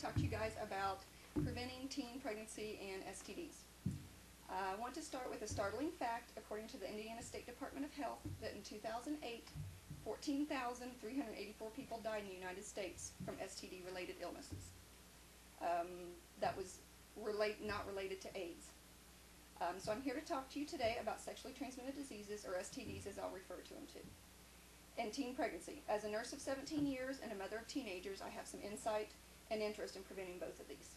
talk to you guys about preventing teen pregnancy and STDs. I want to start with a startling fact according to the Indiana State Department of Health that in 2008, 14,384 people died in the United States from STD-related illnesses. That was not related to AIDS. So I'm here to talk to you today about sexually transmitted diseases, or STDs as I'll refer to them too, and teen pregnancy. As a nurse of 17 years and a mother of teenagers, I have some insight and interest in preventing both of these.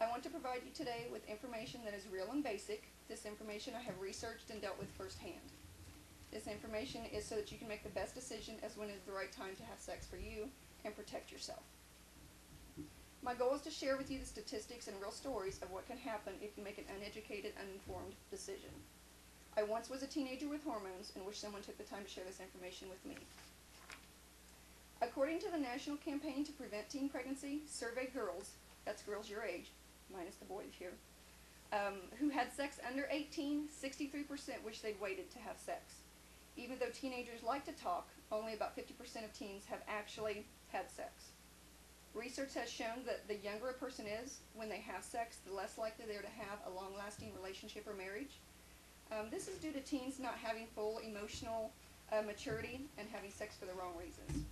I want to provide you today with information that is real and basic. This information I have researched and dealt with firsthand. This information is so that you can make the best decision as when is the right time to have sex for you and protect yourself. My goal is to share with you the statistics and real stories of what can happen if you make an uneducated, uninformed decision. I once was a teenager with hormones and wish someone took the time to share this information with me. According to the National Campaign to Prevent Teen Pregnancy, survey girls, that's girls your age, minus the boys here, who had sex under 18, 63% wish they'd waited to have sex. Even though teenagers like to talk, only about 50% of teens have actually had sex. Research has shown that the younger a person is when they have sex, the less likely they are to have a long-lasting relationship or marriage. This is due to teens not having full emotional maturity and having sex for the wrong reasons.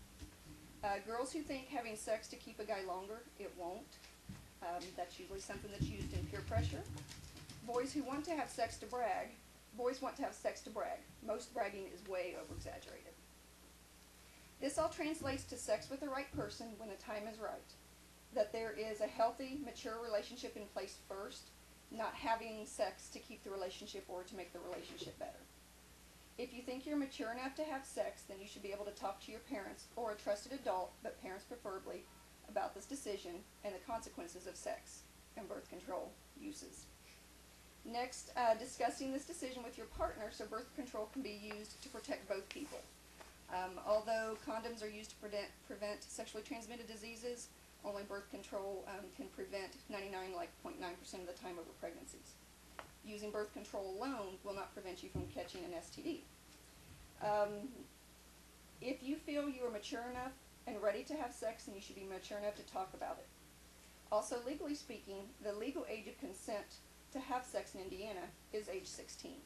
Girls who think having sex to keep a guy longer, it won't. That's usually something that's used in peer pressure. Boys who want to have sex to brag. Boys want to have sex to brag. Most bragging is way over-exaggerated. This all translates to sex with the right person when the time is right. That there is a healthy, mature relationship in place first, not having sex to keep the relationship or to make the relationship better. If you think you're mature enough to have sex, then you should be able to talk to your parents or a trusted adult, but parents preferably, about this decision and the consequences of sex and birth control uses. Next, discussing this decision with your partner so birth control can be used to protect both people. Although condoms are used to prevent sexually transmitted diseases, only birth control can prevent 99.9% of the time over pregnancies. Using birth control alone will not prevent you from catching an STD. If you feel you are mature enough and ready to have sex, then you should be mature enough to talk about it. Also, legally speaking, the legal age of consent to have sex in Indiana is age 16.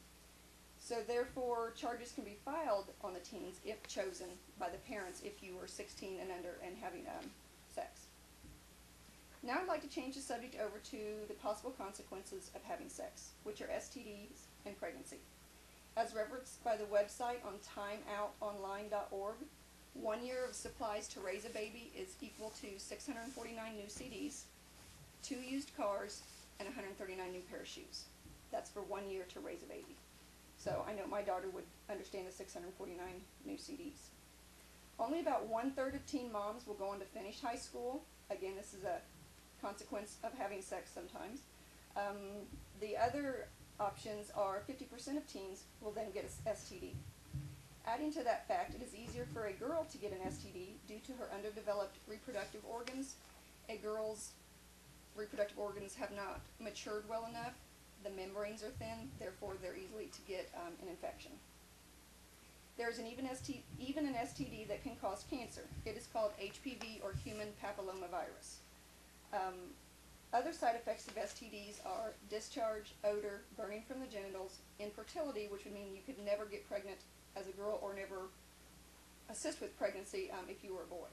So therefore, charges can be filed on the teens if chosen by the parents if you were 16 and under and having sex. Now I'd like to change the subject over to the possible consequences of having sex, which are STDs and pregnancy. As referenced by the website on timeoutonline.org, 1 year of supplies to raise a baby is equal to 649 new CDs, 2 used cars, and 139 new pair of shoes. That's for 1 year to raise a baby. So I know my daughter would understand the 649 new CDs. Only about 1/3 of teen moms will go on to finish high school. Again, this is a consequence of having sex sometimes. The other options are 50% of teens will then get an STD. Adding to that fact, it is easier for a girl to get an STD due to her underdeveloped reproductive organs. A girl's reproductive organs have not matured well enough. The membranes are thin, therefore they're easily to get an infection. There's even an STD that can cause cancer. It is called HPV, or human papillomavirus. Other side effects of STDs are discharge, odor, burning from the genitals, infertility, which would mean you could never get pregnant as a girl or never assist with pregnancy if you were a boy,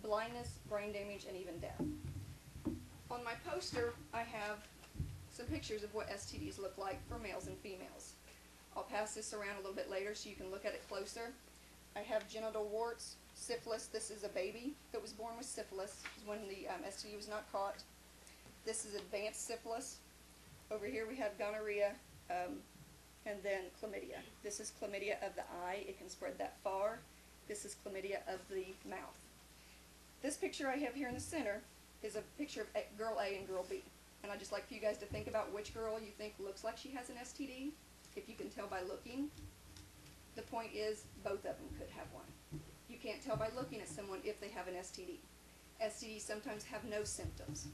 blindness, brain damage, and even death. On my poster, I have some pictures of what STDs look like for males and females. I'll pass this around a little bit later so you can look at it closer. I have genital warts, syphilis. This is a baby that was born with syphilis when the STD was not caught. This is advanced syphilis. Over here we have gonorrhea and then chlamydia. This is chlamydia of the eye. It can spread that far. This is chlamydia of the mouth. This picture I have here in the center is a picture of girl A and girl B. And I'd just like for you guys to think about which girl you think looks like she has an STD. If you can tell by looking, the point is both of them could have one. You can't tell by looking at someone if they have an STD. STDs sometimes have no symptoms.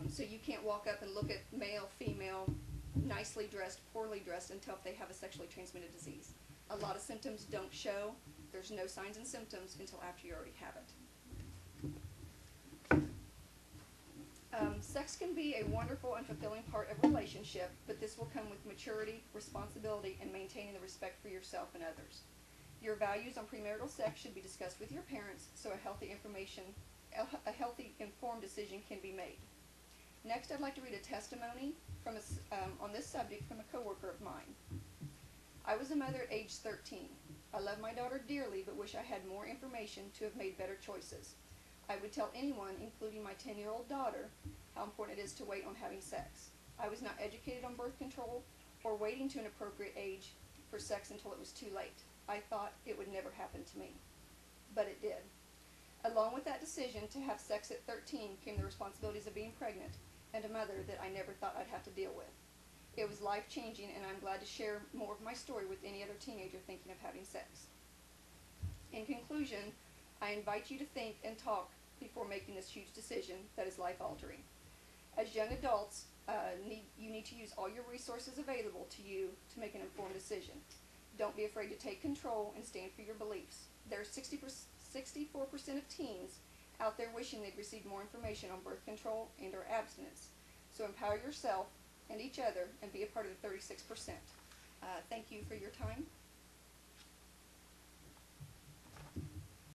So you can't walk up and look at male, female, nicely dressed, poorly dressed, and tell if they have a sexually transmitted disease. A lot of symptoms don't show. There's no signs and symptoms until after you already have it. Sex can be a wonderful and fulfilling part of a relationship, but this will come with maturity, responsibility, and maintaining the respect for yourself and others. Your values on premarital sex should be discussed with your parents so a healthy informed decision can be made. Next, I'd like to read a testimony on this subject from a coworker of mine. I was a mother at age 13. I love my daughter dearly, but wish I had more information to have made better choices. I would tell anyone, including my 10-year-old daughter, how important it is to wait on having sex. I was not educated on birth control or waiting to an appropriate age for sex until it was too late. I thought it would never happen to me, but it did. Along with that decision to have sex at 13 came the responsibilities of being pregnant and a mother that I never thought I'd have to deal with. It was life-changing, and I'm glad to share more of my story with any other teenager thinking of having sex. In conclusion, I invite you to think and talk before making this huge decision that is life-altering. As young adults, you need to use all your resources available to you to make an informed decision. Don't be afraid to take control and stand for your beliefs. There are 64% of teens out there wishing they'd received more information on birth control and/or abstinence. So empower yourself and each other and be a part of the 36%. Thank you for your time.